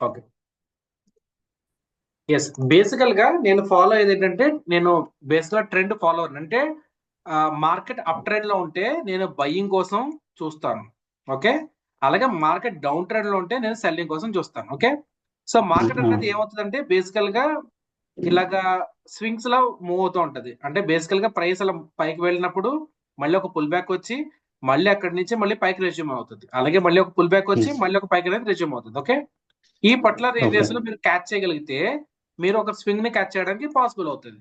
Okay. Yes. బేసికల్ గా నేను ఫాలో అయ్యేది ఏంటంటే, నేను బేసిక్ గా ట్రెండ్ ఫాలోవర్. అంటే మార్కెట్ అప్ ట్రెండ్ లో ఉంటే నేను బయ్యింగ్ కోసం చూస్తాను. ఓకే. అలాగే మార్కెట్ డౌన్ ట్రెండ్ లో ఉంటే నేను సెల్లింగ్ కోసం చూస్తాను. ఓకే. సో మార్కెట్ అనేది ఏమవుతుందంటే బేసికల్ గా ఇలాగా స్వింగ్స్ లా మూవ్ అవుతూ ఉంటది. అంటే బేసికల్ గా ప్రైస్ అలా పైకి వెళ్ళినప్పుడు మళ్ళీ ఒక పుల్ బ్యాక్ వచ్చి మళ్ళీ అక్కడి నుంచి మళ్ళీ పైకి రెజ్యూమ్ అవుతుంది. అలాగే మళ్ళీ ఒక పుల్ బ్యాక్ వచ్చి మళ్ళీ ఒక పైకి అనేది రెజ్యూమ్ అవుతుంది. ఓకే. ఈ పర్టికులర్ ఏరియాస్ లో మీరు క్యాచ్ చేయగలిగితే మీరు ఒక స్వింగ్ ని క్యాచ్ చేయడానికి పాసిబుల్ అవుతుంది.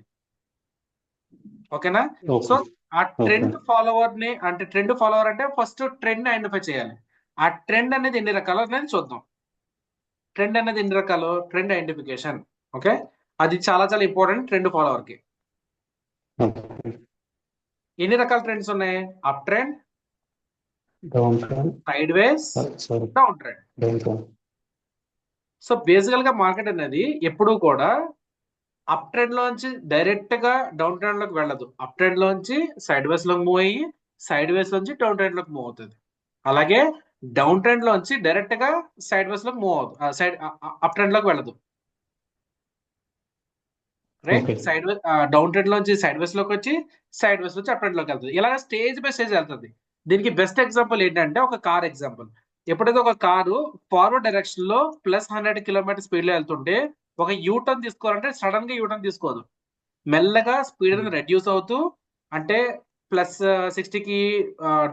ఓకేనా. సో ఆ ట్రెండ్ ఫాలోవర్ ని అంటే ట్రెండ్ ఫాలోవర్ అంటే ఫస్ట్ ట్రెండ్ ఐడెంటిఫై చేయాలి. ఆ ట్రెండ్ అనేది ఎన్ని రకాలు అనేది చూద్దాం. ట్రెండ్ అనేది ఎన్ని రకాలు, ట్రెండ్ ఐడెంటిఫికేషన్. ఓకే. అది చాలా చాలా ఇంపార్టెంట్ ట్రెండ్ ఫాలోవర్ కి. ఎన్ని రకాల ట్రెండ్స్ ఉన్నాయి? Up trend, down trend, side వేస్, sorry down trend. Down trend. So బేసికల్ గా మార్కెట్ అనేది ఎప్పుడూ కూడా అప్ ట్రెండ్ లోంచి డైరెక్ట్ గా డౌన్ ట్రెండ్ లోకి వెళ్ళదు. అప్ ట్రెండ్ లోంచి సైడ్ వేస్ లోకి మూవ్ అయ్యి సైడ్ వేస్ లోంచి డౌన్ ట్రెండ్ లోకి మూవ్ అవుతుంది. అలాగే డౌన్ ట్రెండ్ లోంచి డైరెక్ట్ గా సైడ్ వేస్ లోకి మూవ్ అవుతుంది. సైడ్ అప్ ట్రెండ్ లోకి వెళ్ళదు. రైట్. సైడ్ వేస్ డౌన్ ట్రెండ్ లోంచి సైడ్ వేస్ లోకి వచ్చి సైడ్ వేస్ నుంచి అప్ ట్రెండ్ లోకి వెళ్తుంది. ఇలా స్టేజ్ బై స్టేజ్ వెళ్తుంది. దీనికి బెస్ట్ ఎగ్జాంపుల్ ఏంటంటే ఒక కార్ ఎగ్జాంపుల్. ఎప్పుడైతే ఒక కారు ఫార్వర్డ్ డైరెక్షన్ లో +100 కిలోమీటర్ స్పీడ్ లో వెళ్తుంటే ఒక యూటర్న్ తీసుకోవాలంటే సడన్ గా యూటర్న్ తీసుకోదు. మెల్లగా స్పీడ్ అనేది రెడ్యూస్ అవుతూ అంటే +60కి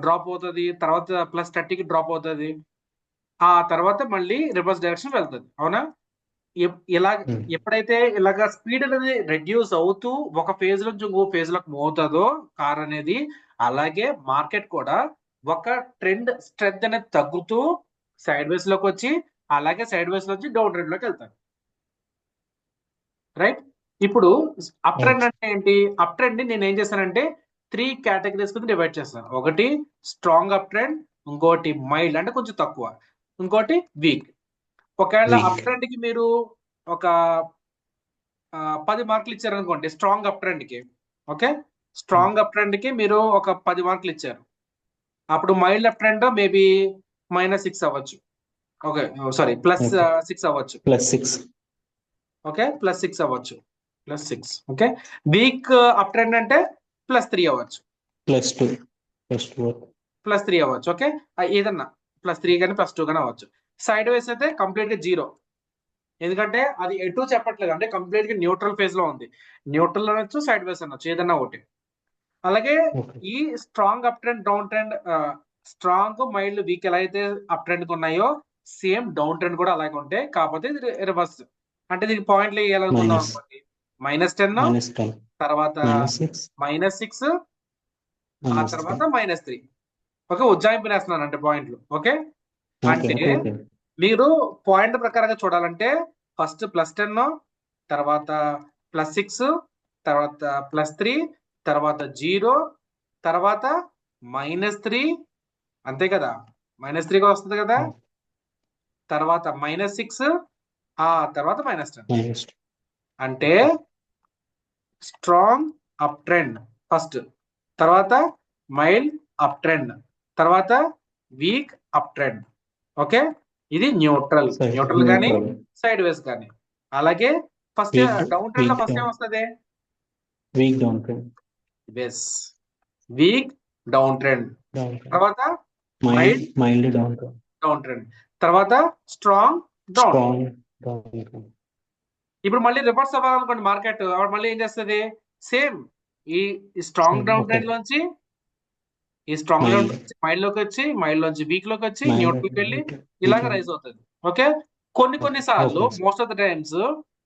డ్రాప్ అవుతుంది, తర్వాత +30కి డ్రాప్ అవుతుంది, ఆ తర్వాత మళ్ళీ రివర్స్ డైరెక్షన్ వెళ్తుంది. అవునా. ఇలా ఎప్పుడైతే ఇలాగా స్పీడ్ అనేది రెడ్యూస్ అవుతూ ఒక ఫేజ్ నుంచి ఇంకో ఫేజ్ లోకి మూవ్ అవుతుందో కార్ అనేది, అలాగే మార్కెట్ కూడా ఒక ట్రెండ్ స్ట్రెంత్ అనేది తగ్గుతూ సైడ్ వేస్ లోకి వచ్చి అలాగే సైడ్ వేస్ నుంచి డౌన్ ట్రెండ్ లోకి వెళ్తారు. రైట్. ఇప్పుడు అప్ ట్రెండ్ అంటే ఏంటి? అప్ ట్రెండ్ ని నేను ఏం చేస్తానంటే 3 కేటగిరీస్ కింద డివైడ్ చేస్తాను. ఒకటి స్ట్రాంగ్ అప్ ట్రెండ్, ఇంకోటి మైల్డ్ అంటే కొంచెం తక్కువ, ఇంకోటి వీక్. ఒకవేళ అప్ ట్రెండ్ కి మీరు ఒక 10 మార్కులు ఇచ్చారనుకోండి స్ట్రాంగ్ అప్ ట్రెండ్ కి. ఓకే. స్ట్రాంగ్ అప్ ట్రెండ్ కి మీరు ఒక 10 మార్కులు ఇచ్చారు. అప్పుడు మైల్డ్ అప్ ట్రెండ్ మేబీ -6 అవ్వచ్చు. ఓకే. సారీ +6 అవ్వచ్చు. +6. ఓకే. +6 అవ్వచ్చు. +6. ఓకే. వీక్ అప్ ట్రెండ్ అంటే +3 అవ్వచ్చు. +2. +2. +3 అవ్వచ్చు. ఓకే. ఏదన్నా +3 కానీ +2 కానీ అవ్వచ్చు. సైడ్ వేస్ అయితే కంప్లీట్ గా 0. ఎందుకంటే అది ఎటు చెప్పట్లేదు, అంటే కంప్లీట్ గా న్యూట్రల్ ఫేజ్ లో ఉంది. న్యూట్రల్ అనొచ్చు, సైడ్ వేస్ అనొచ్చు, ఏదన్నా ఒకటి. అలాగే ఈ strong up trend, down trend, strong mild week ఎలా అయితే అప్ ట్రెండ్ ఉన్నాయో సేమ్ డౌన్ ట్రెండ్ కూడా అలాగే ఉంటాయి. కాకపోతే ఇది రివర్స్. అంటే దీనికి పాయింట్లు వేయాలనుకుందాం అనుకోండి. -10, తర్వాత -6, ఆ తర్వాత -3. ఓకే. ఉజ్జాయింపు వేస్తున్నాను అంటే పాయింట్లు. ఓకే. అంటే మీరు పాయింట్ ప్రకారంగా చూడాలంటే ఫస్ట్ +10, తర్వాత +6, తర్వాత +3, తర్వాత 0, తర్వాత -3, అంతే కదా. -3 కూడా వస్తుంది కదా. తర్వాత -6, ఆ తర్వాత -10. అంటే స్ట్రాంగ్ అప్ ట్రెండ్ ఫస్ట్, తర్వాత మైల్డ్ అప్ ట్రెండ్, తర్వాత వీక్ అప్ ట్రెండ్. ఓకే. ఇది న్యూట్రల్ కానీ సైడ్ వేస్ కానీ. అలాగే ఫస్ట్ డౌన్ ట్రెండ్ లో ఫస్ట్ ఏం వస్తుంది? Weak down trend. Yes. Weak down trend, తర్వాత mild down trend, down trend, తర్వాత స్ట్రాంగ్ డౌన్. ఇప్పుడు మళ్ళీ రివర్స్ అవ్వాలనుకోండి మార్కెట్, అప్పుడు మళ్ళీ ఏం చేస్తుంది? సేమ్ ఈ స్ట్రాంగ్ డౌన్ ట్రెండ్ లోంచి ఈ స్ట్రాంగ్ డౌన్ మైల్డ్ లోకి వచ్చి, మైల్డ్ లోంచి వీక్ లోకి వచ్చి న్యూట్రల్కి వెళ్ళి ఇలాగ రైజ్ అవుతుంది. ఓకే. కొన్ని సార్లు మోస్ట్ ఆఫ్ ద టైమ్స్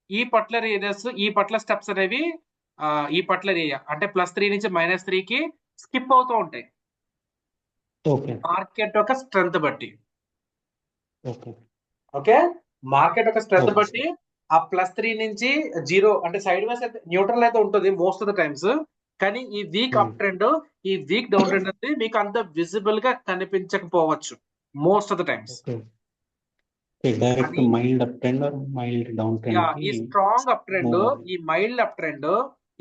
ఈ పర్టికులర్ ఏరియాస్, ఈ పర్టికులర్ స్టెప్స్ అనేవి ఈ పర్టికులర్ ఏరియా అంటే +3 నుంచి -3కి స్కిప్ అవుతూ ఉంటాయి మార్కెట్ యొక్క స్ట్రెంత్ బట్టి. ఓకే. మార్కెట్ యొక్క స్ట్రెంత్ బట్టి ఆ +3 నుంచి 0 అంటే సైడ్ వేస్ అయితే న్యూట్రల్ అయితే ఉంటుంది మోస్ట్ ఆఫ్ ద టైమ్స్. కానీ ఈ వీక్ అప్ ట్రెండ్, ఈ వీక్ డౌన్ ట్రెండ్ అనేది మీకు అంత విజిబుల్ గా కనిపించకపోవచ్చు most of the times. Mild up trend or mild down trend. ఈ స్ట్రాంగ్ అప్ ట్రెండ్, ఈ మైల్డ్ అప్ ట్రెండ్,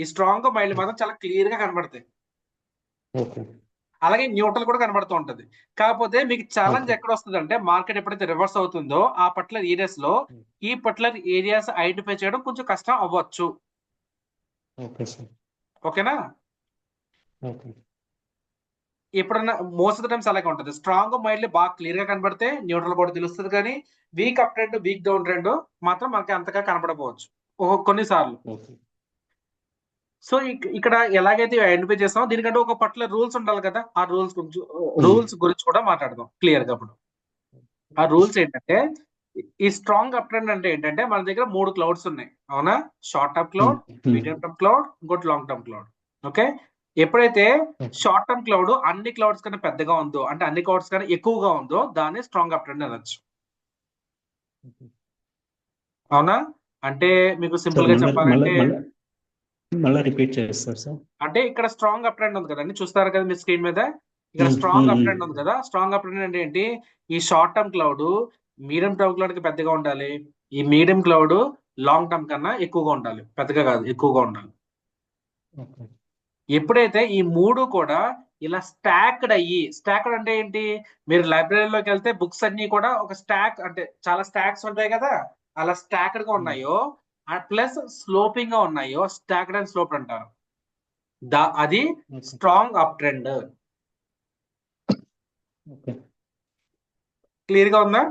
ఈ స్ట్రాంగ్ మైల్డ్ మాత్రం చాలా క్లియర్ గా కనబడతాయి. అలాగే న్యూట్రల్ కూడా కనబడుతూ ఉంటది. కాకపోతే మీకు ఛాలెంజ్ Okay. ఎక్కడ వస్తుంది అంటే మార్కెట్ ఎప్పుడైతే రివర్స్ అవుతుందో ఆ పర్టికులర్ ఏరియాస్ లో ఈ పర్టికులర్ ఏరియాస్ ఐడెంటిఫై చేయడం కొంచెం కష్టం అవ్వచ్చు. Okay, sir. ఓకేనా? Okay. ఎప్పుడన్నా మోస్ట్ ఆఫ్ ద టైమ్స్ అలాగే ఉంటుంది. స్ట్రాంగ్ మైల్డ్ బాగా క్లియర్ గా కనబడితే న్యూట్రల్ కూడా తెలుస్తుంది, కానీ week up trend week down trend మాత్రం మనకి అంతగా కనబడకపోవచ్చు కొన్నిసార్లు. Okay. సో ఇక్కడ ఎలాగైతే ఐడెంటిఫై చేస్తామో దీనికంటే ఒక పర్టికులర్ రూల్స్ ఉండాలి కదా, ఆ Hmm. రూల్స్ గురించి కూడా మాట్లాడదాం క్లియర్ గా. ఇప్పుడు ఆ రూల్స్ ఏంటంటే ఈ స్ట్రాంగ్ అప్ ట్రెండ్ అంటే ఏంటంటే మన దగ్గర 3 క్లౌడ్స్ ఉన్నాయి, అవునా? Short term cloud, medium term cloud, ఇంకోటి లాంగ్ టర్మ్ క్లౌడ్. ఓకే, ఎప్పుడైతే షార్ట్ టర్మ్ క్లౌడ్ అన్ని క్లౌడ్స్ కన్నా పెద్దగా ఉందో, అంటే అన్ని క్లౌడ్స్ కన్నా ఎక్కువగా ఉందో, దాన్ని స్ట్రాంగ్ అప్ ట్రెండ్ అనొచ్చు, అవునా? అంటే మీకు సింపుల్ గా చెప్పాలంటే మళ్ళీ రిపీట్ చేస్తారు సార్. అంటే ఇక్కడ స్ట్రాంగ్ అప్ ట్రెండ్ ఉంది కదండి, చూస్తారు కదా మీ స్క్రీన్ మీద, ఇక్కడ స్ట్రాంగ్ అప్ ట్రెండ్ ఉంది కదా. స్ట్రాంగ్ అప్ ట్రెండ్ అంటే ఏంటి? ఈ short term cloud medium term cloud కి పెద్దగా ఉండాలి, ఈ మీడియం క్లౌడ్ లాంగ్ టర్మ్ కన్నా ఎక్కువగా ఉండాలి, పెద్దగా కాదు ఎక్కువగా ఉండాలి. Okay. ఎప్పుడైతే ఈ మూడు కూడా ఇలా స్టాక్డ్ అంటే ఏంటి? మీరు లైబ్రరీలోకి వెళ్తే బుక్స్ అన్ని కూడా ఒక స్టాక్, అంటే చాలా స్టాక్స్ ఉంటాయి కదా, అలా స్టాక్డ్ గా ఉన్నాయో ప్లస్ స్లోపింగ్ గా ఉన్నాయో స్టాక్డ్ అండ్ స్లోప్ అంటారు. అది Okay. Strong up trend. Okay. Clear గా ఉందా?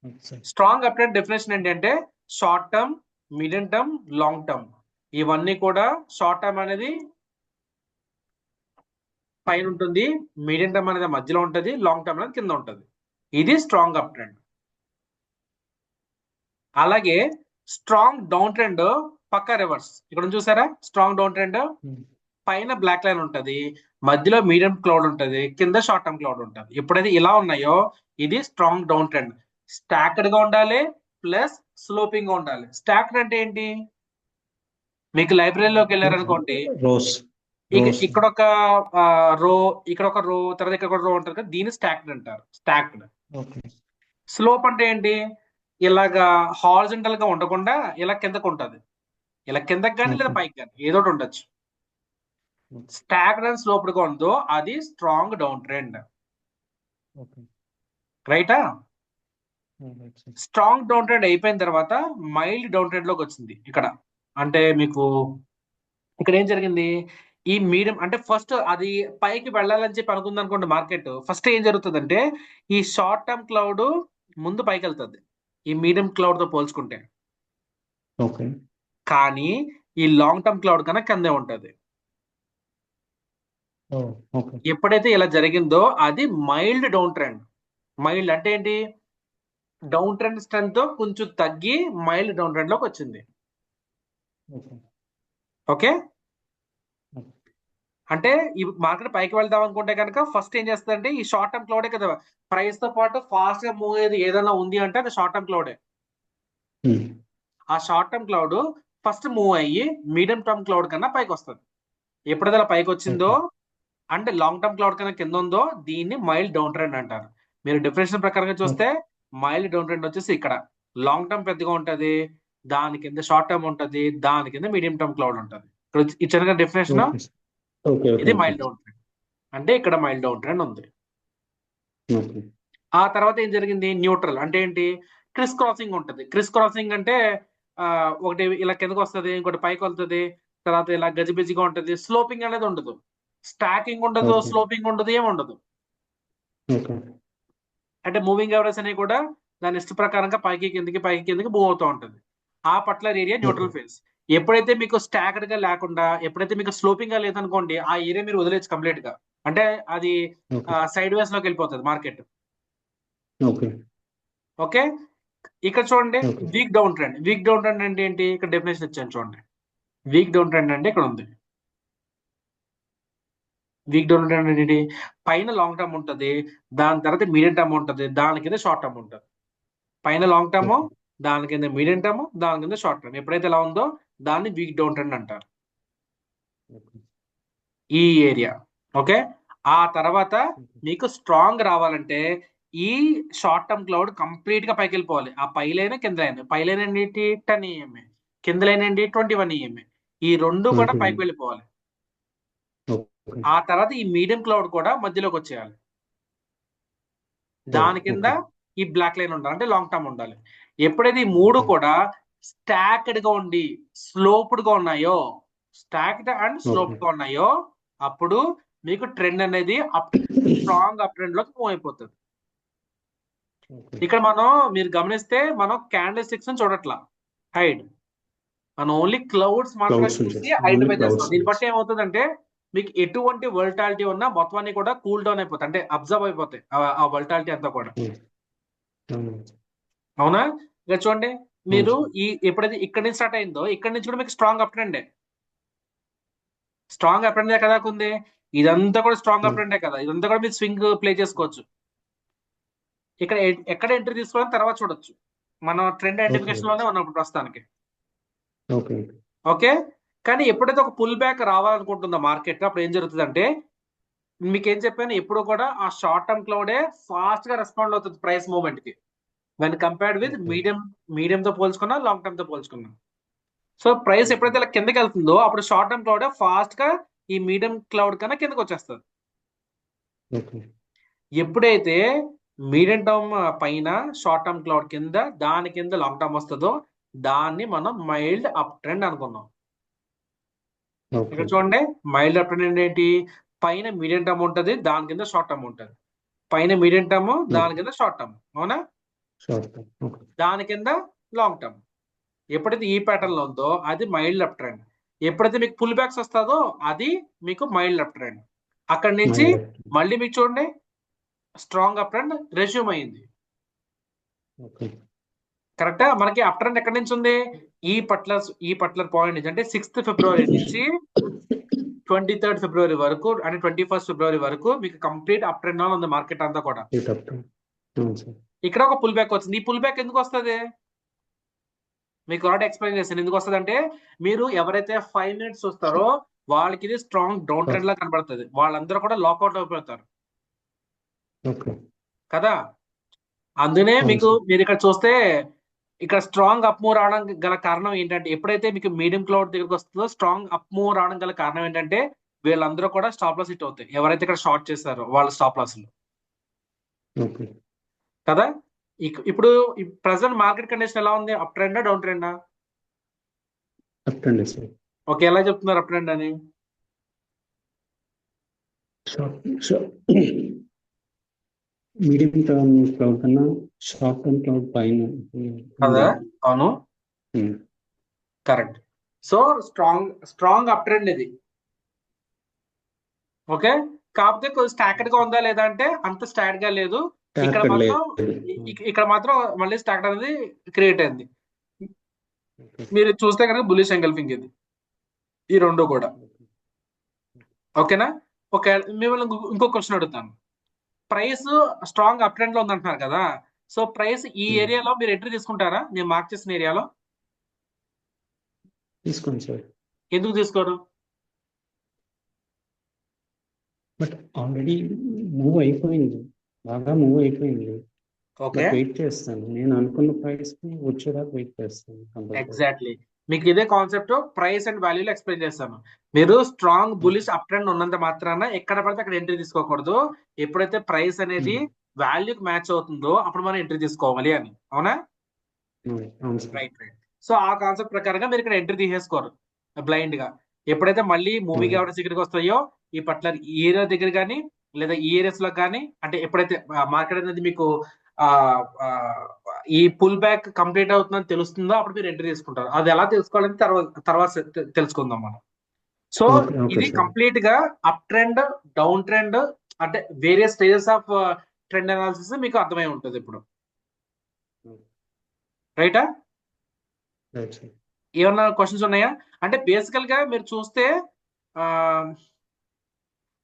Okay, sir. Strong up trend definition ఏంటంటే short term, medium term, long term ఇవన్నీ కూడా, షార్ట్ టర్మ్ అనేది పైన ఉంటుంది, మీడియం టర్మ్ అనేది మధ్యలో ఉంటుంది, లాంగ్ టర్మ్ అనేది కింద ఉంటుంది. ఇది స్ట్రాంగ్ అప్ ట్రెండ్. అలాగే స్ట్రాంగ్ డౌన్ ట్రెండ్ పక్కా రివర్స్. ఇక్కడ చూసారా? స్ట్రాంగ్ డౌన్ ట్రెండ్ పైన బ్లాక్ లైన్ ఉంటది, మధ్యలో మీడియం క్లౌడ్ ఉంటది, కింద షార్ట్ టర్మ్ క్లౌడ్ ఉంటది. ఎప్పుడైతే ఇలా ఉన్నాయో ఇది స్ట్రాంగ్ డౌన్ ట్రెండ్. స్టాక్డ్ గా ఉండాలి ప్లస్ స్లోపింగ్ గా ఉండాలి. స్టాక్డ్ అంటే ఏంటి? మీకు లైబ్రరీలోకి వెళ్ళారనుకోండి, రోస్ ఇక్కడ ఒక రో, ఇక్కడ ఒక రో, తర్వాత ఇక్కడ ఒక రో ఉంటుంది కదా, దీన్ని స్టాక్డ్ అంటారు. స్టాక్డ్. Okay. స్లోప్ అంటే ఏంటి? ఇలాగా హారిజంటల్ గా ఉండకుండా ఇలా కిందకు ఉంటది, ఇలా కిందకి కానీ లేదా పైకి కానీ ఏదో ఒకటి ఉండొచ్చు. స్టాగ్డ్ అండ్ స్లోప్డ్ గా ఉందో అది స్ట్రాంగ్ డౌన్ ట్రెండ్. Okay. రైటా? Right, sir. Strong down trend అయిపోయిన తర్వాత మైల్డ్ డౌన్ ట్రెండ్ లోకి వచ్చింది ఇక్కడ. అంటే మీకు ఇక్కడ ఏం జరిగింది? ఈ మీడియం అంటే ఫస్ట్ అది పైకి వెళ్ళాలని చెప్పి అనుకుంది అనుకోండి మార్కెట్, ఫస్ట్ ఏం జరుగుతుందంటే ఈ షార్ట్ టర్మ్ క్లౌడ్ ముందు పైకి వెళ్తుంది ఈ మీడియం క్లౌడ్ తో పోల్చుకుంటే, Okay. కానీ ఈ లాంగ్ టర్మ్ క్లౌడ్ కన్నా కిందే ఉంటది. Oh, okay. ఎప్పుడైతే ఇలా జరిగిందో అది మైల్డ్ డౌన్ ట్రెండ్. మైల్డ్ అంటే ఏంటి? డౌన్ ట్రెండ్ స్ట్రెంత్ కొంచెం తగ్గి మైల్డ్ డౌన్ ట్రెండ్ లోకి వచ్చింది. Okay. ఓకే, అంటే ఈ మార్కెట్ పైకి వెళ్దాం అనుకుంటే కనుక ఫస్ట్ ఏం చేస్తుందంటే ఈ షార్ట్ టర్మ్ క్లౌడే కదా, ప్రైస్ తో పాటు ఫాస్ట్ గా మూవ్ అయ్యేది ఏదైనా ఉంది అంటే అది షార్ట్ టర్మ్ క్లౌడే. ఆ short term cloud first move అయ్యి మీడియం టర్మ్ క్లౌడ్ కన్నా పైకి వస్తుంది. ఎప్పుడైతే అలా పైకి వచ్చిందో అంటే లాంగ్ టర్మ్ క్లౌడ్ కన్నా కింద ఉందో దీన్ని మైల్డ్ డౌన్ ట్రెండ్ అంటారు. మీరు డెఫినేషన్ ప్రకారంగా చూస్తే మైల్డ్ డౌన్ ట్రెండ్ వచ్చేసి ఇక్కడ లాంగ్ టర్మ్ పెద్దగా ఉంటది, దాని కింద షార్ట్ టర్మ్ ఉంటది, దాని కింద మీడియం టర్మ్ క్లౌడ్ ఉంటది. ఇక్కడ ఇచ్చిన డెఫినేషన్ ఇది మైల్డ్ డౌన్ ట్రెండ్. అంటే ఇక్కడ మైల్డ్ డౌన్ ట్రెండ్ ఉంది. ఆ తర్వాత ఏం జరిగింది? న్యూట్రల్ అంటే ఏంటి? క్రిస్ క్రాసింగ్ ఉంటది. క్రిస్ క్రాసింగ్ అంటే ఒకటి ఇలా కిందకు వస్తుంది, ఇంకోటి పైకి వెళ్తుంది, తర్వాత ఇలా గజిబిజిగా ఉంటది. స్లోపింగ్ అనేది ఉండదు, స్టాకింగ్ ఉండదు, స్లోపింగ్ ఉండదు, ఏముండదు. అంటే మూవింగ్ యావరేజ్ అనేవి కూడా దాని ఇష్ట ప్రకారంగా పైకి కిందకి మూవ్ అవుతూ ఉంటది. ఆ పర్టికులర్ ఏరియా న్యూట్రల్ ఫేజ్. ఎప్పుడైతే మీకు స్టాక్డ్ గా లేకుండా, ఎప్పుడైతే మీకు స్లోపింగ్ గా లేదనుకోండి, ఆ ఏరియా మీరు వదిలేచ్చు కంప్లీట్ గా. అంటే అది సైడ్ వేస్ లోకి వెళ్ళిపోతుంది మార్కెట్. ఓకే, ఇక్కడ చూడండి week down trend. Week down trend అంటే ఏంటి? ఇక్కడ డెఫినేషన్ ఇచ్చాను చూడండి. వీక్ డౌన్ ట్రెండ్ అంటే ఇక్కడ ఉంది. వీక్ డౌన్ ట్రెండ్ అంటే ఏంటి? పైన లాంగ్ టర్మ్ ఉంటుంది, దాని తర్వాత మీడియం టర్మ్ ఉంటుంది, దాని కింద షార్ట్ టర్మ్ ఉంటుంది. పైన లాంగ్ టర్మ్, దాని కింద మీడియం టర్మ్, దాని కింద షార్ట్ టర్మ్. ఎప్పుడైతే ఇలా ఉందో దాన్ని వీక్ డౌన్ ట్రెండ్ అంటారు, ఈ ఏరియా. ఓకే, ఆ తర్వాత మీకు స్ట్రాంగ్ రావాలంటే ఈ షార్ట్ టర్మ్ క్లౌడ్ కంప్లీట్ గా పైకి వెళ్ళిపోవాలి. ఆ పైలైన కింద లైన్, పైలైన ఏంటి 10 EMA, కింద లైన్ ఏంటి 21 EMA, ఈ రెండు కూడా పైకి వెళ్ళిపోవాలి. ఓకే ఆ తర్వాత ఈ మీడియం క్లౌడ్ కూడా మధ్యలోకి వచ్చేయాలి. దాని కింద ఓకే ఈ బ్లాక్ లైన్ ఉండాలి, అంటే లాంగ్ టర్మ్ ఉండాలి. ఎప్పుడైతే ఈ మూడు కూడా స్టాక్డ్ గా ఉండి స్లోప్డ్ గా ఉన్నాయో, స్టాక్డ్ అండ్ ఓకే స్లోప్డ్ గా ఉన్నాయో, అప్పుడు మీకు ట్రెండ్ అనేది స్ట్రాంగ్ అప్ ట్రెండ్ లోకి మూవ్ అయిపోతుంది. ఓకే ఇక్కడ మీరు గమనిస్తే మనం క్యాండిల్ స్టిక్స్ చూడట్లా హైడ్, మనం ఓన్లీ క్లౌడ్స్ మాత్రమే క్లౌడ్స్ చూసి నుంచి ఓన్లీ ఐడెంటిఫై చేస్తాం. క్లౌడ్స్ దీన్ని నుంచి బట్టి ఏమవుతుందంటే మీకు ఎటువంటి వోల్టాలిటీ ఉన్నా మొత్తం అన్ని కూడా కూల్ డౌన్ అయిపోతాయి, అంటే అబ్జర్వ్ అయిపోతాయి ఆ వోల్టాలిటీ అంతా కూడా. అవును అవునా? ఇక చూడండి, మీరు సార్ ఎప్పుడైతే ఇక్కడ నుంచి స్టార్ట్ అయిందో ఇక్కడ నుంచి కూడా మీకు స్ట్రాంగ్ అప్ ట్రెండే, స్ట్రాంగ్ అప్ ట్రెండే కదా ఉంది. ఇదంతా కూడా స్ట్రాంగ్ అప్ ట్రెండే కదా, ఇదంతా కూడా మీరు స్వింగ్ ప్లే చేసుకోవచ్చు. ఇక్కడ ఎక్కడ ఎంట్రీ తీసుకోవాలని తర్వాత చూడొచ్చు, మనం ట్రెండ్ ఐడెంటిఫికేషన్ లోనే ఉన్నప్పుడు ప్రస్తుతానికి. ఓకే ఓకే, కానీ ఎప్పుడైతే ఒక పుల్ బ్యాక్ రావాలనుకుంటుందో మార్కెట్, అప్పుడు ఏం జరుగుతుందంటే మీకు ఏం చెప్పాను, ఎప్పుడు కూడా ఆ షార్ట్ టర్మ్ క్లౌడే ఫాస్ట్ గా రెస్పాండ్ అవుతుంది ప్రైస్ మూవ్మెంట్ కి, వెన్ కంపేర్డ్ విత్ మీడియం తో పోల్చుకున్నా, లాంగ్ టర్మ్ తో పోల్చుకున్నా. సో ప్రైస్ ఎప్పుడైతే ఇలా కిందకి వెళ్తుందో అప్పుడు షార్ట్ టర్మ్ క్లౌడ్ ఫాస్ట్ గా ఈ మీడియం క్లౌడ్ కన్నా కిందకి వచ్చేస్తుంది. ఓకే ఎప్పుడైతే మీడియం టర్మ్ పైన షార్ట్ టర్మ్ క్లౌడ్ కింద దాని కింద లాంగ్ టర్మ్ వస్తుందో దాన్ని మనం మైల్డ్ అప్ ట్రెండ్ అనుకున్నాం. ఇక్కడ చూడండి, మైల్డ్ అప్ ట్రెండ్ ఏంటి, పైన మీడియం టర్మ్ ఉంటుంది, దాని కింద షార్ట్ టర్మ్ ఉంటుంది, పైన మీడియం టర్మ్ దాని కింద షార్ట్ టర్మ్, అవునా, షార్ట్ టర్మ్ ఓకే దాని కింద లాంగ్ టర్మ్. ఎప్పుడైతే ఈ ప్యాటర్న్ లో ఉందో అది మైల్డ్ అప్ ట్రెండ్, ఎప్పుడైతే మీకు పుల్ బ్యాక్స్ వస్తుందో అది మీకు మైల్డ్ అప్ ట్రెండ్. అక్కడి నుంచి మళ్ళీ మీకు చూడండి స్ట్రాంగ్ అప్ ట్రెండ్ రెజ్యూమ్ అయింది. ఓకే కరెక్టా? మనకి అప్ ట్రెండ్ ఎక్కడి నుంచి ఉంది, ఈ పర్టికులర్ పాయింట్ నుంచి, అంటే 6th ఫిబ్రవరి నుంచి 23rd ఫిబ్రవరి వరకు, అంటే 21st ఫిబ్రవరి వరకు మీకు కంప్లీట్ అప్ ట్రెండ్ లో ఉంది మార్కెట్ అంతా కూడా. అవును సార్ ఇక్కడ ఒక పుల్ బ్యాక్ వచ్చింది. ఈ పుల్ బ్యాక్ ఎందుకు వస్తుంది మీకు ఆల్రెడీ ఎక్స్ప్లెయిన్ చేశాను. ఎందుకు వస్తుంది అంటే మీరు ఎవరైతే 5 minutes చూస్తారో వాళ్ళకి ఇది స్ట్రాంగ్ డౌన్ ట్రెండ్ లా కనబడుతుంది, వాళ్ళందరూ కూడా లాకౌట్ అయిపోతారు ఓకే కదా. అందునే మీరు ఇక్కడ చూస్తే ఇక్కడ స్ట్రాంగ్ అప్ మూవ్ రావడం గల కారణం ఏంటంటే, ఎప్పుడైతే మీకు మీడియం క్లౌడ్ దగ్గరకు వస్తుందో స్ట్రాంగ్ అప్ మూవ్ రావడం గల కారణం ఏంటంటే వీళ్ళందరూ కూడా స్టాప్ లాస్ హిట్ అవుతాయి, ఎవరైతే ఇక్కడ షార్ట్ చేస్తారో వాళ్ళ స్టాప్ లాస్ ఓకే కదా. ఇప్పుడు ప్రెసెంట్ మార్కెట్ కండిషన్ ఎలా ఉంది, అప్ ట్రెండా డౌన్ ట్రెండా? Up trend sir. ఓకే, ఎలా చెప్తున్నారు అప్ ట్రెండ్ అని? మీడియం టర్మ్ క్లౌడ్ కన్నా షార్ట్ టర్మ్ క్లౌడ్ పైన కదా, అవును correct. So strong up trend ఇది. ఓకే, కాకపోతే కొంచెం స్టాక్డ్ గా ఉందా లేదా అంటే అంత స్టాక్ గా లేదు. ఇక్కడ మాత్రం మళ్ళీ స్టాక్ అనేది క్రియేట్ అయింది. మీరు చూస్తే కనుక బుల్లిష్ ఎంగల్ఫింగ్ ఇది, ఈ రెండు కూడా. ఓకేనా? ఓకే, మిమ్మల్ని ఇంకో క్వశ్చన్ అడుగుతాను. ప్రైస్ స్ట్రాంగ్ అప్ ట్రెండ్ లో ఉందంటున్నారు కదా, సో ప్రైస్ ఈ ఏరియాలో మీరు ఎంట్రీ తీసుకుంటారా, నేను మార్క్ చేసిన ఏరియాలో? తీసుకోండి సార్. ఎందుకు తీసుకోరు? బట్ ఆల్రెడీ మూవ్ అయిపోయింది, బాగా మూవ్ అయిపోయింది. ఓకే, వెయిట్ చేస్తాను, నేను అనుకున్న ప్రైస్ కి వచ్చేదాకా వెయిట్ చేస్తాను. ఎగ్జాక్ట్లీ. మీకు ఇదే కాన్సెప్ట్ ప్రైస్ అండ్ వాల్యూలో ఎక్స్ప్లెయిన్ చేస్తాను. మీరు స్ట్రాంగ్ బులిష్ అప్ ట్రెండ్ ఉన్నంత మాత్రాన ఎక్కడ పడితే అక్కడ ఎంట్రీ తీసుకోకూడదు. ఎప్పుడైతే ప్రైస్ అనేది వాల్యూకి మ్యాచ్ అవుతుందో అప్పుడు మనం ఎంట్రీ తీసుకోవాలి అని, అవునా? రైట్. సో ఆ కాన్సెప్ట్ ప్రకారంగా మీరు ఇక్కడ ఎంట్రీ తీసేసుకోరు బ్లైండ్ గా. ఎప్పుడైతే మళ్ళీ మూవింగ్ యావరేజ్ దగ్గరికి వస్తాయో ఈ పర్టికులర్ ఏరియా దగ్గర కానీ లేదా ఈ ఏరియాస్ లో కానీ, అంటే ఎప్పుడైతే మార్కెట్ అనేది మీకు ఈ పుల్ బ్యాక్ కంప్లీట్ అవుతుందని తెలుస్తుందో అప్పుడు మీరు ఎంట్రీ తీసుకుంటారు. అది ఎలా తెలుసుకోవాలని తర్వాత తెలుసుకుందాం మనం. సో ఇది కంప్లీట్ గా అప్ ట్రెండ్, డౌన్ ట్రెండ్, అంటే various stages of trend analysis మీకు అర్థమై ఉంటుంది ఇప్పుడు. రైటా? ఏమన్నా క్వశ్చన్స్ ఉన్నాయా? అంటే బేసికల్ గా మీరు చూస్తే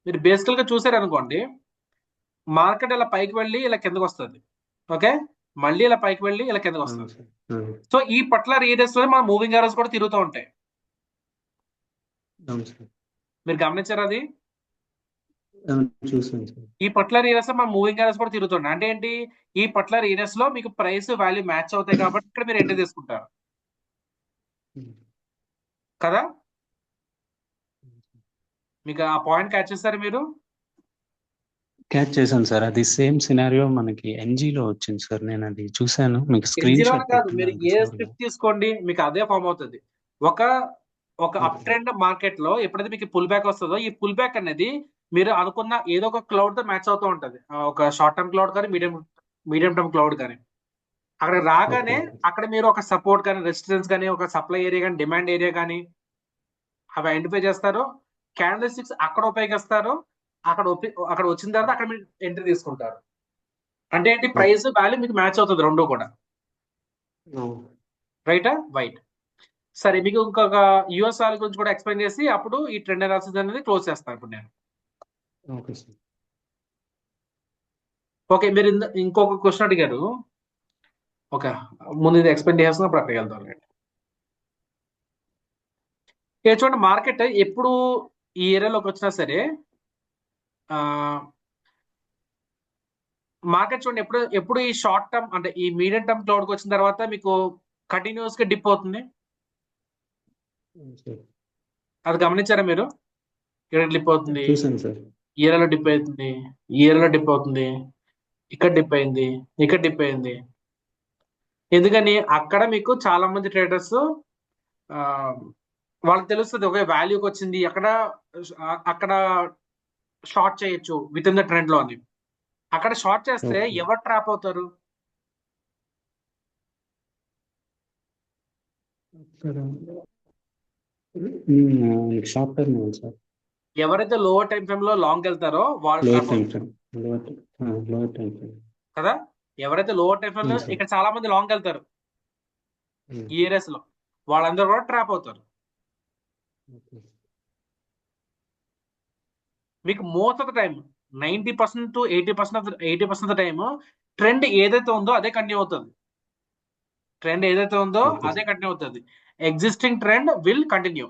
మీరు బేసికల్ గా చూసారనుకోండి, మార్కెట్ ఇలా పైకి వెళ్ళి ఇలా కిందకు వస్తుంది, ఓకే, మళ్ళీ ఇలా పైకి వెళ్ళి ఇలా కిందకు వస్తుంది. సో ఈ పర్టికులర్ ఏరియాస్ లో మన మూవింగ్ యారోస్ కూడా తిరుగుతూ ఉంటాయి. మీరు గమనించారా అది? ఈ పర్టికులర్ ఏరియాస్ లో మన మూవింగ్ యారోస్ కూడా తిరుగుతుంటాయి. అంటే ఏంటి, ఈ పర్టికులర్ ఏరియాస్ లో మీకు ప్రైస్ వాల్యూ మ్యాచ్ అవుతాయి కాబట్టి ఇక్కడ మీరు ఎంట్రీ తీసుకుంటారు కదా. మీకు ఆ పాయింట్ క్యాచ్ చేస్తారు మీరు? క్యాచ్ చేశాను సార్. అది సేమ్ సినారియో మనకి ఎన్జీలో వచ్చింది సార్. నేను అది చూశాను, మీకు స్క్రీన్ ఎన్జిఓ షాట్ కాదు, పెట్టిన మీరు దాంట్లో ఏ సార్. స్క్రిప్ట్ తీసుకోండి మీకు అదే ఫామ్ అవుతుంది. ఒక ఒక అప్ ఓకే. ట్రెండ్ మార్కెట్ లో ఎప్పుడైతే మీకు పుల్ బ్యాక్ వస్తుందో, ఈ పుల్ బ్యాక్ అనేది మీరు అనుకున్న ఏదో ఒక క్లౌడ్ తో మ్యాచ్ అవుతూ ఉంటది. ఒక షార్ట్ టర్మ్ క్లౌడ్ కానీ మీడియం టర్మ్ క్లౌడ్ కానీ అక్కడ ఓకే. రాగానే అక్కడ మీరు ఒక సపోర్ట్ కానీ రెసిస్టెన్స్ కానీ ఒక సప్లై ఏరియా కానీ డిమాండ్ ఏరియా కానీ అవి ఐడెంటిఫై చేస్తారు. క్యాండిల్ స్టిక్స్ అక్కడ ఉపయోగిస్తారు. అక్కడ వచ్చిన తర్వాత అక్కడ మీరు ఎంట్రీ తీసుకుంటారు. అంటే ఏంటి, ఓకే. ప్రైస్ వాల్యూ మీకు మ్యాచ్ అవుతుంది రెండు కూడా. రైటా? వైట్. సరే, మీకు ఇంకొక యుఎస్ వాళ్ళ గురించి కూడా ఎక్స్ప్లెయిన్ చేసి అప్పుడు ఈ ట్రెండ్ అనాలిసిస్ అనేది క్లోజ్ చేస్తాను ఇప్పుడు నేను. Okay sir. ఓకే, మీరు ఇంకొక క్వశ్చన్ అడిగారు. ఓకే, ముందు ఇది ఎక్స్ప్లెయిన్ చేస్తున్నప్పుడు అక్కడికి వెళ్తాం. ఇక చూడండి, మార్కెట్ ఎప్పుడు ఈ ఏరియాలోకి వచ్చినా సరే మార్కెట్ చూడండి ఎప్పుడు ఎప్పుడు ఈ షార్ట్ టర్మ్ అంటే ఈ మీడియం టర్మ్ క్లౌడ్కి వచ్చిన తర్వాత మీకు కంటిన్యూస్ గా డిప్ అవుతుంది. అది గమనించారా మీరు? ఇక్కడ డిప్ అవుతుంది, చూశాను సార్. ఈ ఏరియాలో డిప్ అవుతుంది, ఈ ఏరియాలో డిప్ అవుతుంది, ఇక్కడ డిప్ అయింది, ఇక్కడ డిప్ అయింది. ఎందుకని అక్కడ మీకు చాలా మంది ట్రేడర్స్ వాళ్ళకి తెలుస్తుంది ఒక వాల్యూకి వచ్చింది అక్కడ, అక్కడ షార్ట్ చేయొచ్చు విత్ ఇన్ ద ట్రెండ్ లో అని. అక్కడ షార్ట్ చేస్తే ఓకే. ఎవరు ట్రాప్ అవుతారు? అక్కడ షార్ట్ టర్మ్ సార్. ఎవరైతే లోవర్ టైం ఫ్రేమ్ లో లాంగ్ వెళ్తారో వాళ్ళు లోయర్ ట్రాప్ టైం అవుతారు ఫ్రేమ్. Lower time frame. కదా. ఎవరైతే లోవర్ టైం ఫ్రేమ్ లో సార్. ఇక్కడ చాలా మంది లాంగ్ వెళ్తారు ఈ ఏరియాస్ లో, వాళ్ళందరూ కూడా ట్రాప్ అవుతారు. ఓకే. మీకు most of the time 90% to 80% of the time trend ఏదైతే ఉందో అదే కంటిన్యూ అవుతుంది. ట్రెండ్ ఏదైతే ఉందో ఓకే అదే సార్. కంటిన్యూ అవుతుంది. Existing trend will continue.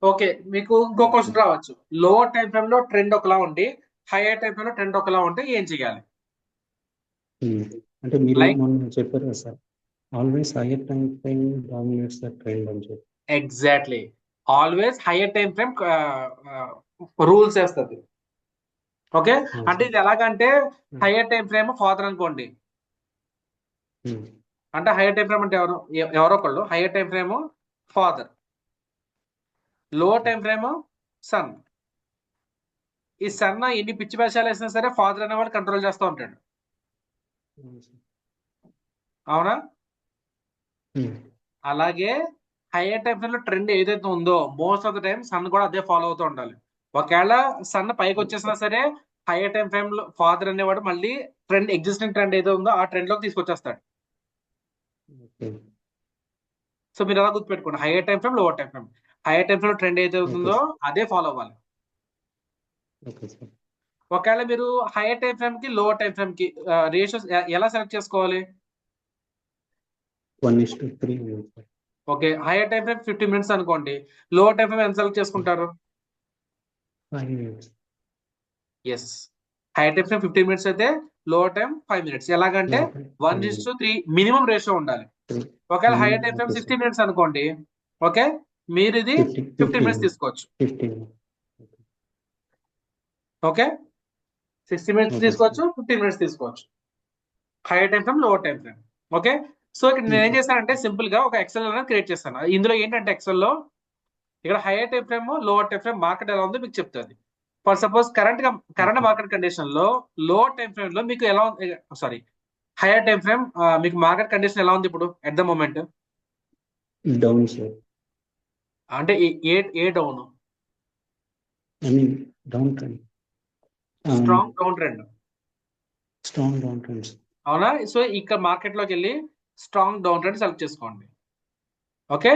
Okay, మీకు ఇంకో ఓకే. క్వశ్చన్ రావచ్చు. లోవర్ టైం ఫ్రేమ్ లో ట్రెండ్ ఒకలా ఉండి హైయర్ టైం ఫ్రేమ్ లో ట్రెండ్ ఒకలా ఉంటే ఏం చేయాలి? అంటే మీరు లైక్ మొన్న చెప్పారు కదా sir, always hire time frame dominates the trend అని చెప్పి. Exactly, always hire time frame rules వేస్తుంది. ఓకే, అంటే సార్. ఇది ఎలాగంటే హైయర్ టైం ఫ్రేమ్ ఫాదర్ అనుకోండి. అంటే హైయర్ టైం ఫ్రేమ్ అంటే ఎవరో ఒకళ్ళు higher time frame father, lower time frame son. ఈ సన్ ఎన్ని పిచ్చి వేషాలు వేసినా సరే ఫాదర్ అనేవాడు కంట్రోల్ చేస్తూ ఉంటాడు. అవునా? అలాగే హైయర్ టైం ఫ్రేమ్ లో ట్రెండ్ ఏదైతే ఉందో most of the time son కూడా అదే ఫాలో అవుతూ ఉండాలి. ఒకవేళ సన్ పైకి వచ్చేసినా సరే హైయర్ టైం ఫ్రేమ్ లో ఫాదర్ అనేవాడు మళ్ళీ ఎగ్జిస్టింగ్ ట్రెండ్ ఏదో ఉందో ఆ ట్రెండ్ లోకి తీసుకొచ్చేస్తాడు. సో మీరు ఎలా గుర్తుపెట్టుకోండి, higher time frame lower time frame. Higher time frame trend ఏదైతే ఉందో అదే ఫాలో అవ్వాలి. ఒకవేళ మీరు హైయర్ టైం ఫ్రేమ్ కి లోవర్ టైం ఫ్రేమ్ కి రేషియోస్ ఎలా సెలెక్ట్ చేసుకోవాలి? 1:3. Okay, higher time frame 50 minutes అనుకోండి, లోవర్ టైం ఫ్రేమ్ ఎంత సెలెక్ట్ చేసుకుంటారు? 5 minutes. Yes, higher time frame 15 minutes అయితే లోవర్ టైం 5 మినిట్స్. ఎలాగంటే Lower time, 1:3 మినిమం రేషియో ఉండాలి. 3. ఒకవేళ hire time frame Okay, 60 sir. Minutes అనుకోండి, ఓకే, మీరు ఇది 15 మినిట్స్ తీసుకోవచ్చు. 15. Okay, 60 minutes Okay, sir. తీసుకోవచ్చు, 15 మినిట్స్ తీసుకోవచ్చు. Hire time frame, lower time frame. Okay, so ఇక్కడ నేను ఏం చేశానంటే సింపుల్ గా ఒక ఎక్సెల్ అనేది క్రియేట్ చేస్తాను. ఇందులో ఏంటంటే ఎక్సెల్ లో ఇక్కడ higher time frame lower time frame market ఎలా ఉందో మీకు చెప్తుంది. For suppose current market condition లో లోవర్ టైం ఫ్రేమ్ లో మీకు ఎలా ఉంది, సారీ హైయర్ టైం ఫ్రేమ్ మీకు మార్కెట్ కండిషన్ ఎలా ఉంది ఇప్పుడు at the moment? Down, sir. అంటే ఏ down? I mean, downtrend. Strong down trend. Strong downtrends. అవునా? సో ఇక్కడ మార్కెట్ లోకి వెళ్ళి స్ట్రాంగ్ డౌన్ ట్రెండ్ సెలెక్ట్ చేసుకోండి. ఓకే,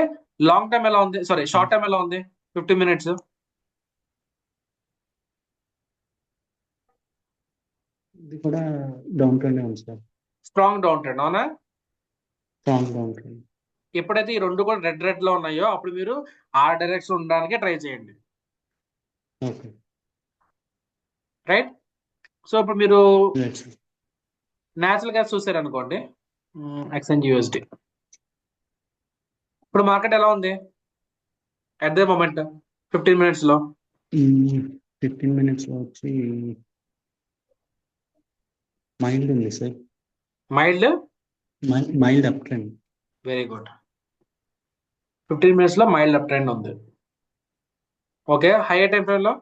లాంగ్ టైం ఎలా ఉంది, సారీ షార్ట్ టైం ఎలా ఉంది 50 మినిట్స్? ఇది కూడా డౌన్ ట్రెండ్ ఉంది సార్. Strong down trend. అవునా? Strong down trend. ఎప్పుడైతే ఈ రెండు కూడా రెడ్ లో ఉన్నాయో అప్పుడు మీరు ఆ డైరెక్షన్ ఉండడానికి ట్రై చేయండి. ఓకే. రైట్. సో ఇప్పుడు మీరు రైట్ సార్. న్యాచురల్ గ్యాస్ చూసారు అనుకోండి, XNGUSD. ఇప్పుడు మార్కెట్ ఎలా ఉంది ఎట్ ద మూమెంట్ 15 మినిట్స్ లో? 15 minutes లో వచ్చి మైల్డ్ ఉంది sir. Mild, mild up trend. Very good. 15 minutes లో మైల్డ్ అప్ ట్రెండ్ ఉంది. ఓకే, హైయర్ టైం ఫ్రేమ్ లో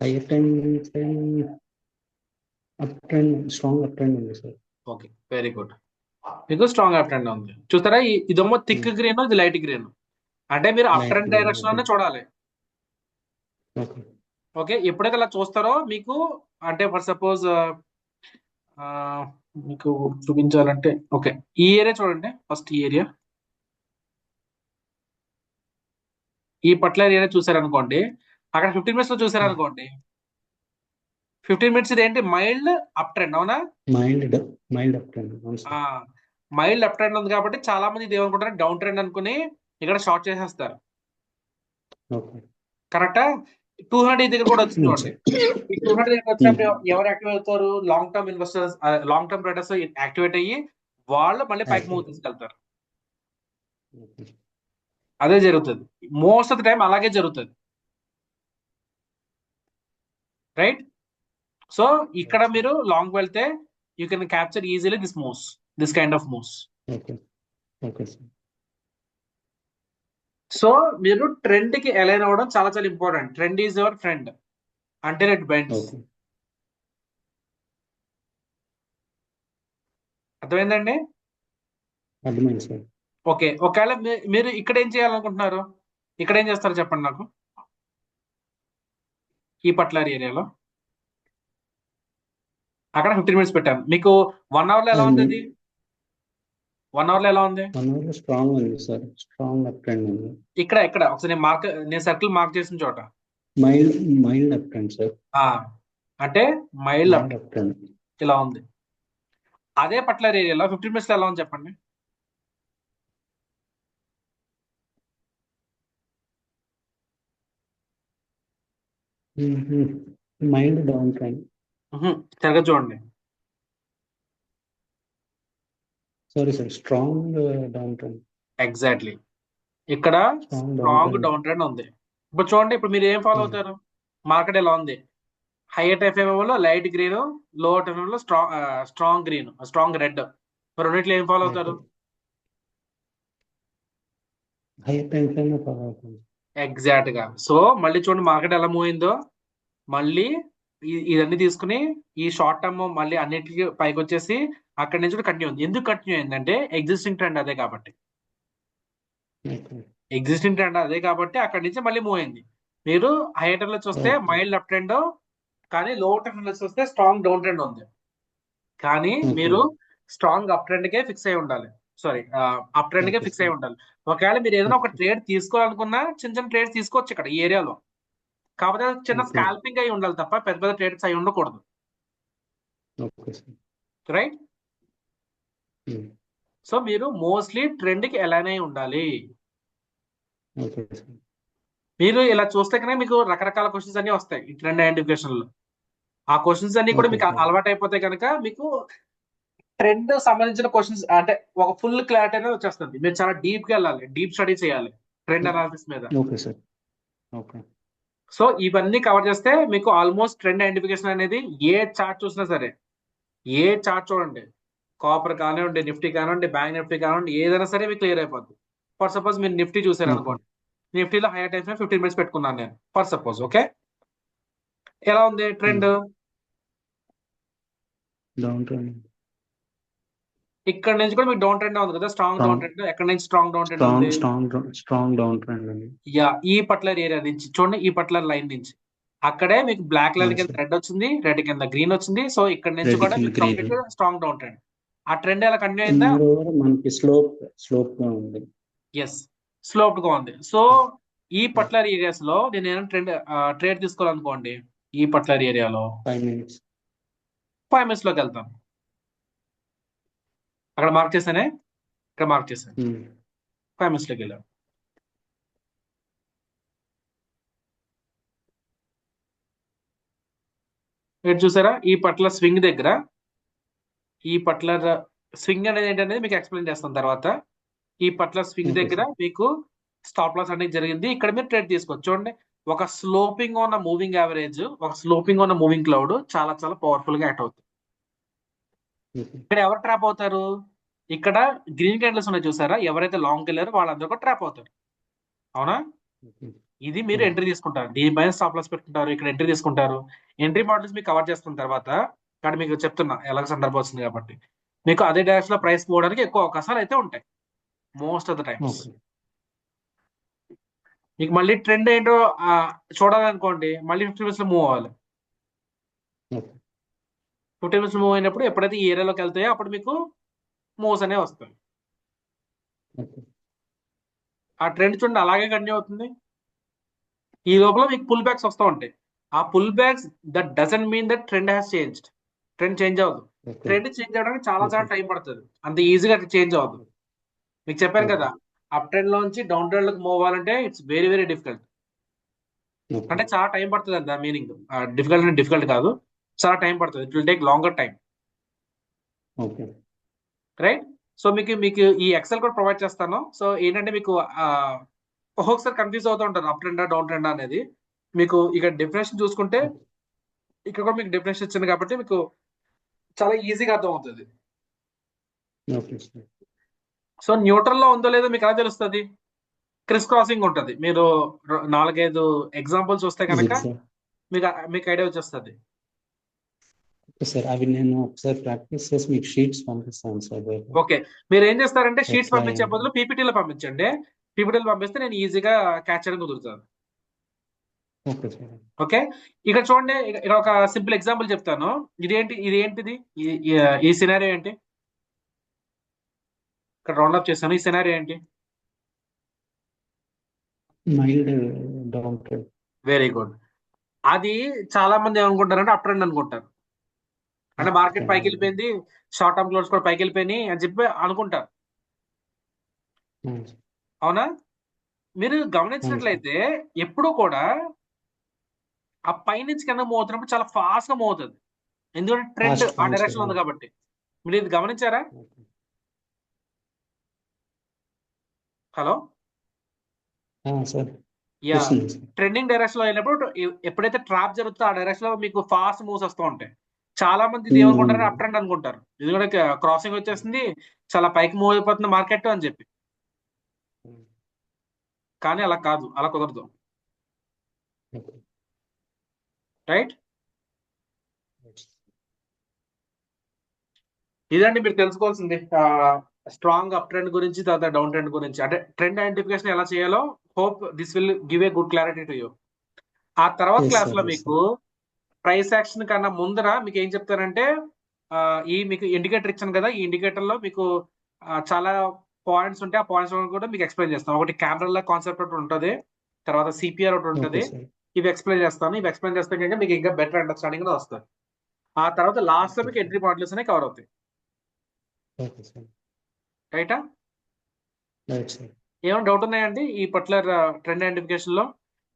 hire time frame up trend, strong up trend ఉంది సార్. Okay, very good. మీకు strong up trend ఉంది. చూస్తారా, ఇదేమో thick green, ఇది light green. అంటే మీరు up light trend green. Direction లోనే చూడాలి. ఓకే. ఓకే, ఎప్పుడైతే అలా చూస్తారో మీకు, అంటే ఫర్ సపోజ్ మీకు చూపించాలంటే, ఓకే ఈ ఏరియా చూడండి ఫస్ట్. ఈ ఏరియా, ఈ పర్టికులర్ ఏరియా చూసారనుకోండి, అక్కడ 15 minutes లో చూసారనుకోండి, 15 minutes ఇది ఏంటి, మైల్డ్ అప్ ట్రెండ్, అవునా? మైల్డ్ అప్ ట్రెండ్, అవును సార్. మైల్డ్ అప్ ట్రెండ్ ఉంది కాబట్టి చాలా మంది ఇది ఏమనుకుంటారు, డౌన్ ట్రెండ్ అనుకుని ఇక్కడ షార్ట్ చేసేస్తారు. ఓకే. కరెక్టా? 200 దగ్గర కూడా వచ్చింది చూడండి. ఈ 200 దగ్గర వచ్చినప్పుడు ఎవరు యాక్టివ్ అవుతారు? Long term investors, long term traders activate అయ్యి వాళ్ళు మళ్ళీ పైకి మూవ్ తీసుకెళ్తారు. ఓకే. అదే జరుగుతుంది మోస్ట్ ఆఫ్ ద టైం, అలాగే జరుగుతుంది. రైట్? సో ఇక్కడ మీరు లాంగ్ వెళ్తే you can capture easily this kind of moves. Okay. Okay sir. So మీరు ట్రెండ్ కి అలైన్ అవ్వడం చాలా చాలా important. Trend is your friend అంటే ఇట్ బెండ్స్. ఓకే. అర్థమైందండి? అర్థమైంది సార్. ఓకే, ఒకవేళ మీరు ఇక్కడ ఏం చేయాలనుకుంటున్నారు, ఇక్కడ ఏం చేస్తారు చెప్పండి నాకు. ఈ పర్టికులర్ ఏరియాలో అక్కడ 15 minutes పెట్టాను. మీకు 1 hour లో ఎలా ఉంది అది? 1 hour లో ఎలా ఉంది? 1 hour లో స్ట్రాంగ్ ఉంది సార్. స్ట్రాంగ్ అప్ ట్రెండ్ ఉంది. ఇక్కడ ఒకసారి నేను సర్కిల్ మార్క్ చేసిన చోట మైల్డ్ అప్ ట్రెండ్ సార్. అంటే మైల్డ్ అప్ అప్ ట్రెండ్ ఇలా ఉంది. అదే పర్టికులర్ ఏరియాలో 15 minutes లో ఎలా ఉంది చెప్పండి. Mild down trend. తిరగ చూడండి. Sorry sir, strong down trend. Exactly, ఇక్కడ స్ట్రాంగ్ డౌన్ ట్రెండ్ ఉంది. ఇప్పుడు చూడండి, ఇప్పుడు మీరు ఏం ఫాలో అవుతారు? మార్కెట్ ఎలా ఉంది? హైయర్ టైం ఫ్రేమ్ లో light green, lower time frame లో స్ట్రాంగ్ గ్రీన్, స్ట్రాంగ్ రెడ్. మరి రెండిట్లో ఏం ఫాలో అవుతారు? హైయర్ టైం ఫ్రేమ్ లో ఫాలో అవుతుంది. ఎగ్జాక్ట్ గా. సో మళ్ళీ చూడండి మార్కెట్ ఎలా మూవ్ అయిందో. మళ్ళీ ఇదన్నీ తీసుకుని ఈ షార్ట్ టర్మ్ మళ్ళీ అన్నిటికీ పైకి వచ్చేసి అక్కడి నుంచి కూడా కంటిన్యూ ఉంది. ఎందుకు కంటిన్యూ అయిందంటే ఎగ్జిస్టింగ్ ట్రెండ్ అదే కాబట్టి. ఎగ్జిస్టింగ్ ట్రెండ్ అదే కాబట్టి అక్కడి నుంచి మళ్ళీ మూవ్ అయింది. మీరు హైయర్ టర్మ్ లో చూస్తే మైల్డ్ అప్ ట్రెండ్, కానీ లోవర్ టర్మ్ లో చూస్తే స్ట్రాంగ్ డౌన్ ట్రెండ్ ఉంది. కానీ మీరు స్ట్రాంగ్ అప్ ట్రెండ్ కే ఫిక్స్ అయి ఉండాలి. సారీ, అప్ ట్రెండ్ కే ఫిక్స్ అయి ఉండాలి. ఒకవేళ మీరు ఏదైనా ఒక ట్రేడ్ తీసుకోవాలనుకున్నా చిన్న చిన్న ట్రేడ్ తీసుకోవచ్చు ఇక్కడ ఈ ఏరియాలో. కాకపోతే చిన్న స్కాల్పింగ్ అయి ఉండాలి తప్ప పెద్ద పెద్ద ట్రేడ్స్ అయి ఉండకూడదు. రైట్? సో మీరు మోస్ట్లీ ట్రెండ్ కి అలైన్ అయి ఉండాలి. మీరు ఇలా చూస్తే కనుక మీకు రకరకాల క్వశ్చన్స్ అన్ని వస్తాయి ఈ ట్రెండ్ ఐడెంటిఫికేషన్ లో. ఆ క్వశ్చన్స్ అన్ని కూడా మీకు అలవాటు అయిపోతే కనుక మీకు ట్రెండ్ సంబంధించిన క్వశ్చన్స్ అంటే ఒక ఫుల్ క్లారిటీ అనేది వచ్చేస్తుంది. మీరు చాలా డీప్ గా వెళ్ళాలి, డీప్ స్టడీ చేయాలి ట్రెండ్ అనాలిసిస్ మీద. Okay sir. ఓకే. సో ఇవన్నీ కవర్ చేస్తే మీకు ఆల్మోస్ట్ ట్రెండ్ ఐడెంటిఫికేషన్ అనేది ఏ చార్ట్ చూసినా సరే, ఏ చార్ట్ చూడండి, కాపర్ కానివ్వండి, నిఫ్టీ కానివ్వండి, బ్యాంక్ నిఫ్టీ కానివ్వండి, ఏదైనా సరే మీకు క్లియర్ అయిపోద్ది. ఫర్ సపోజ్ మీరు నిఫ్టీ చూసారు అనుకోండి, నిఫ్టీలో హైయర్ టైం 15 minutes పెట్టుకున్నాను నేను ఫర్ సపోజ్. ఓకే, ఎలా ఉంది ట్రెండ్? Down trend. ఇక్కడ నుంచి కూడా మీకు డౌన్ ట్రెండ్ ఉంది కదా, స్ట్రాంగ్ డౌన్ ట్రెండ్. ఎక్కడ నుంచి స్ట్రాంగ్ డౌన్ ట్రెండ్ ఉంది? స్ట్రాంగ్ డౌన్ ట్రెండ్ అండి. యా, ఈ పర్టికులర్ ఏరియా నుంచి చూడండి, ఈ పర్టికులర్ లైన్ నుంచి అక్కడే మీకు బ్లాక్ లైన్ కింద రెడ్ వచ్చింది, రెడ్ కింద గ్రీన్ వచ్చింది. సో ఇక్కడ నుంచి కూడా మీకు కంప్లీట్ స్ట్రాంగ్ డౌన్ ట్రెండ్. ఆ ట్రెండ్ ఎలా కంటిన్యూ అయిందా? మనకి స్లోప్ గా ఉంది. ఎస్, స్లోప్డ్ గా ఉంది. సో ఈ పర్టికులర్ ఏరియాస్ లో నేను ఏమైనా ట్రేడ్ తీసుకోవాలనుకోండి, ఈ పర్టికులర్ ఏరియాలో 5 minutes లోకి వెళ్తాను. అక్కడ మార్క్ చేశానే, ఇక్కడ మార్క్ చేశాను, 5 minutes లోకి వెళ్ళాను. మీరు చూసారా ఈ పర్టికులర్ స్వింగ్ దగ్గర, ఈ పర్టికులర్ స్వింగ్ అనేది ఏంటనేది మీకు ఎక్స్ప్లెయిన్ చేస్తాను తర్వాత. ఈ పర్టికులర్ స్వింగ్ ఓకే దగ్గర సార్. మీకు స్టాప్ లాస్ అనేది జరిగింది. ఇక్కడ మీరు ట్రేడ్ తీసుకోవచ్చు. చూడండి, ఒక స్లోపింగ్ ఉన్న మూవింగ్ యావరేజ్, ఒక స్లోపింగ్ ఉన్న మూవింగ్ క్లౌడ్ చాలా చాలా పవర్ఫుల్ గా యాక్ట్ అవుతుంది. ఓకే. ఇక్కడ ఎవరు ట్రాప్ అవుతారు? ఇక్కడ గ్రీన్ క్యాండిల్స్ ఉన్నాయి చూసారా, ఎవరైతే లాంగ్ వెళ్ళారో వాళ్ళందరూ కూడా ట్రాప్ అవుతారు. అవునా? ఓకే. ఇది మీరు అవును. ఎంట్రీ తీసుకుంటారు, దీనిపైన స్టాప్ లాస్ పెట్టుకుంటారు, ఇక్కడ ఎంట్రీ తీసుకుంటారు. ఎంట్రీ మోడల్స్ మీకు కవర్ చేసుకున్న తర్వాత కానీ మీకు చెప్తున్నా ఎలాగ సందర్భం వస్తుంది కాబట్టి, మీకు అదే డైరెక్షన్ లో ప్రైస్ పోవడానికి ఎక్కువ అవకాశాలు అయితే ఉంటాయి most of the times. Okay. మీకు మళ్ళీ ట్రెండ్ ఏంటో చూడాలనుకోండి, మళ్ళీ 50 మినిట్స్ లో మూవ్ అవ్వాలి. ఓకే. 50 మినిట్స్ మూవ్ అయినప్పుడు ఎప్పుడైతే ఈ ఏరియాలోకి వెళ్తాయో అప్పుడు మీకు మూవ్స్ అనేవి వస్తాయి. ఓకే. ఆ ట్రెండ్ చూడండి అలాగే కంటిన్యూ అవుతుంది. ఈ లోపల మీకు పుల్ బ్యాక్స్ వస్తూ ఉంటాయి. ఆ pull backs that doesn't mean that trend has changed. Trend change అవ్వదు. ఓకే. ట్రెండ్ చేంజ్ అవ్వడానికి చాలా ఓకే. చాలా టైం పడుతుంది, అంత ఈజీగా చేంజ్ అవ్వదు. మీకు చెప్పాను ఓకే. కదా, అప్ ట్రెండ్ లోంచి డౌన్ ట్రెండ్ లోకి మూవ్ అవ్వాలంటే it's very very difficult. Okay. అంటే చాలా టైం పడుతుంది అంత మీనింగ్. డిఫికల్ట్ అంటే డిఫికల్ట్ కాదు, చాలా టైం పడుతుంది. It will take longer time. Okay. Right? So మీకు మీకు ఈ ఎక్సెల్ కూడా ప్రొవైడ్ చేస్తాను. సో ఏంటంటే మీకు ఒక్కొక్కసారి కన్ఫ్యూజ్ అవుతూ ఉంటారు అప్ ట్రెండా డౌన్ ట్రెండా అనేది. మీకు ఇక్కడ డెఫినేషన్ చూసుకుంటే ఇక్కడ కూడా మీకు డెఫినేషన్ ఇచ్చింది కాబట్టి మీకు చాలా ఈజీగా అర్థం అవుతుంది. Okay sir. సో న్యూట్రల్ లో ఉందో లేదో మీకు ఎలా తెలుస్తుంది? క్రిస్ క్రాసింగ్ ఉంటుంది. మీరు 4-5 ఎగ్జాంపుల్స్ వస్తే కనుక సార్. మీకు ఐడియా వచ్చేస్తుంది. ఓకే సార్, అవి నేను ఒకసారి ప్రాక్టీస్ చేసి మీకు షీట్స్ పంపిస్తాను సార్. ఓకే, మీరు ఏం చేస్తారంటే షీట్స్ ఎట్లా పంపించే బదులు పీపీటీలో పంపించండి. పీపీటీలో పంపిస్తే నేను ఈజీగా క్యాచ్ చేయడం కుదురుతాను. Okay sir. ఓకే, ఇక్కడ చూడండి, ఇక్కడ ఒక సింపుల్ ఎగ్జాంపుల్ చెప్తాను. ఇదేంటిది ఈ సినారియో ఏంటి? ఇక్కడ రౌండ్ అప్ చేస్తాను. ఈ సినారియో ఏంటి? Mild down trend. Very good. అది చాలా మంది ఏమనుకుంటారంటే అప్ ట్రెండ్ అనుకుంటారు. అంటే మార్కెట్ పైకి వెళ్ళిపోయింది, షార్ట్ టర్మ్ క్లోజ్ కూడా పైకి వెళ్ళిపోయినాయి అని చెప్పి అనుకుంటారు. అవునా? మీరు గమనించినట్లయితే ఎప్పుడు కూడా ఆ పైనుంచి కింద మూవ్ అవుతున్నప్పుడు చాలా ఫాస్ట్ గా మూవ్ అవుతుంది. ఎందుకంటే ట్రెండ్ ఆ డైరెక్షన్ ఉంది కాబట్టి. మీరు ఇది గమనించారా? Hello sir. Yeah, trending direction లో వెళ్ళినప్పుడు ఎప్పుడైతే ట్రాప్ జరుగుతుందో ఆ డైరెక్షన్ లో మీకు ఫాస్ట్ మూవ్స్ వస్తూ ఉంటాయి. చాలా మంది ఇది ఏమనుకుంటారు, అప్ ట్రెండ్ అనుకుంటారు. ఎందుకంటే క్రాసింగ్ వచ్చేసింది, చాలా పైకి మూవ్ అయిపోతుంది మార్కెట్ అని చెప్పి. కానీ అలా కాదు, అలా కుదరదు. రైట్? ఇదండి మీరు తెలుసుకోవాల్సింది స్ట్రాంగ్ అప్ ట్రెండ్ గురించి, తర్వాత డౌన్ ట్రెండ్ గురించి. అంటే ట్రెండ్ ఐడెంటిఫికేషన్ ఎలా చేయాలో. Hope this will give a good clarity to you. ఆ తర్వాత క్లాస్ లో మీకు ప్రైస్ యాక్షన్ కన్నా ముందర మీకు ఏం చెప్తారంటే ఈ మీకు ఇండికేటర్ ఇచ్చాను కదా, ఈ ఇండికేటర్ లో మీకు చాలా పాయింట్స్ ఉంటాయి. ఆ పాయింట్స్ కూడా మీకు ఎక్స్ప్లెయిన్ చేస్తాను. ఒకటి కెమెరా కాన్సెప్ట్ ఒకటి ఉంటుంది, తర్వాత సిపిఆర్ ఒకటి ఉంటుంది. ఇవి ఎక్స్ప్లెయిన్ చేస్తాను. ఇవి ఎక్స్ప్లెయిన్ చేస్తే కనుక మీకు ఇంకా బెటర్ అండర్స్టాండింగ్ వస్తుంది. ఆ తర్వాత లాస్ట్ లో మీకు ఎంట్రీ మోడల్స్ అనేవి కవర్ అవుతాయి. రైటా? ఏమైనా డౌట్ ఉన్నాయండి ఈ పర్టికులర్ ట్రెండ్ ఐడెంటిఫికేషన్ లో?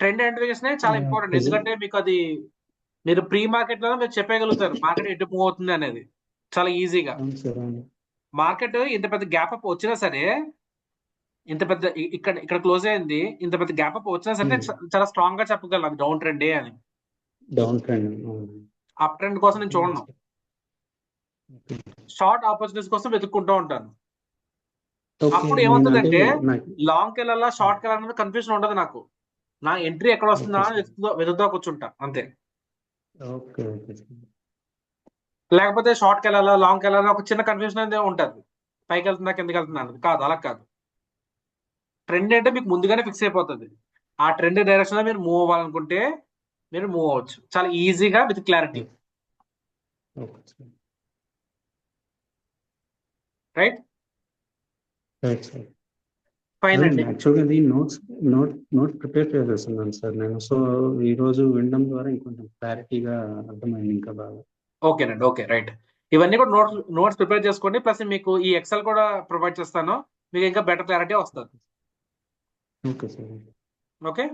ట్రెండ్ ఐడెంటిఫికేషన్ చాలా ఇంపార్టెంట్. ఎందుకంటే మీకు అది మీరు ప్రీ మార్కెట్ లో మీరు చెప్పగలుగుతారు మార్కెట్ ఎటు మూవ్ అవుతుంది అనేది చాలా ఈజీగా. మార్కెట్ ఇంత పెద్ద గ్యాప్ అప్ వచ్చినా సరే, ఇంత పెద్ద ఇక్కడ ఇక్కడ క్లోజ్ అయింది, ఇంత పెద్ద గ్యాప్ అప్ వచ్చినా సరే చాలా స్ట్రాంగ్ గా చెప్పగలను అది డౌన్ ట్రెండ్ అని. Down trend. అప్ ట్రెండ్ కోసం నేను చూడను, షార్ట్ ఆపర్చునిటీస్ కోసం వెతుక్కుంటూ ఉంటాను. అప్పుడు ఏమవుతుందంటే లాంగ్ కెళ్ళాలా షార్ట్ కెళ్ళాలన్నది కన్ఫ్యూజన్ ఉండదు నాకు. నా ఎంట్రీ ఎక్కడ వస్తుందా వెతుకుతా కూర్చుంటా అంతే. లేకపోతే షార్ట్ కెళ్ళాలా లాంగ్ కెళ్ళాలా ఒక చిన్న కన్ఫ్యూజన్ అనేది ఉంటుంది, పైకి వెళ్తుందా కిందకి వెళ్తుందా అనేది. కాదు, అలా కాదు. ట్రెండ్ అంటే మీకు ముందుగానే ఫిక్స్ అయిపోతుంది. ఆ ట్రెండ్ డైరెక్షన్ లో మీరు మూవ్ అవ్వాలనుకుంటే మీరు మూవ్ అవ్వచ్చు చాలా ఈజీగా విత్ క్లారిటీ. రైట్? ఫైన్ అండి. యాక్చువల్గా అది నోట్ ప్రిపేర్ చేసేస్తున్నాను సార్ నేను. సో ఈ రోజు వినడం ద్వారా ఇంకొంచెం క్లారిటీగా అర్థమైంది ఇంకా బాగా. ఓకేనండి, ఓకే, రైట్. ఇవన్నీ కూడా నోట్స్ ప్రిపేర్ చేసుకోండి. ప్లస్ మీకు ఈ ఎక్సెల్ కూడా ప్రొవైడ్ చేస్తాను, మీకు ఇంకా బెటర్ క్లారిటీ వస్తుంది. Okay sir. ఓకే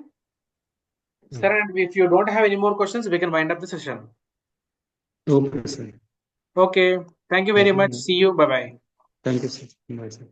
సరే అండి. If you don't have any more questions we can wind up the session. Okay sir. Okay, thank you very much. See you. Bye bye. Thank you sir. Bye sir.